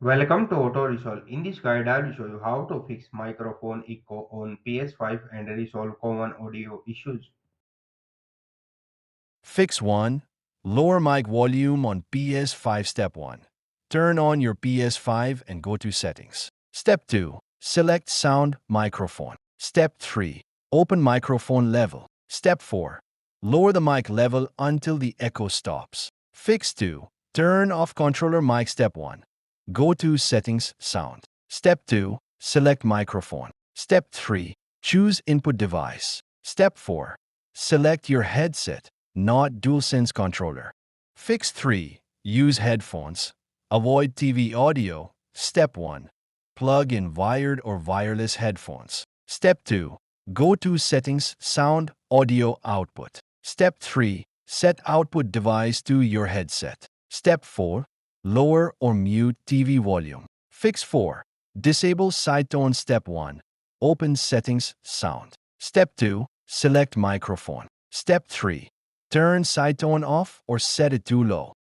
Welcome to Auto Resolve. In this guide, I will show you how to fix microphone echo on PS5 and resolve common audio issues. Fix 1. Lower mic volume on PS5. Step 1. Turn on your PS5 and go to Settings. Step 2. Select Sound Microphone. Step 3. Open microphone level. Step 4. Lower the mic level until the echo stops. Fix 2. Turn off controller mic. Step 1. Go to Settings Sound. Step 2. Select microphone. Step 3. Choose input device. Step 4. Select your headset, not DualSense controller. Fix 3. Use headphones. Avoid TV audio. Step 1. Plug in wired or wireless headphones. Step 2. Go to Settings Sound Audio Output. Step 3. Set output device to your headset. Step 4. Lower or mute TV volume. Fix 4. Disable side tone. Step 1. Open Settings Sound. Step 2. Select microphone. Step 3. Turn side tone off or set it too low.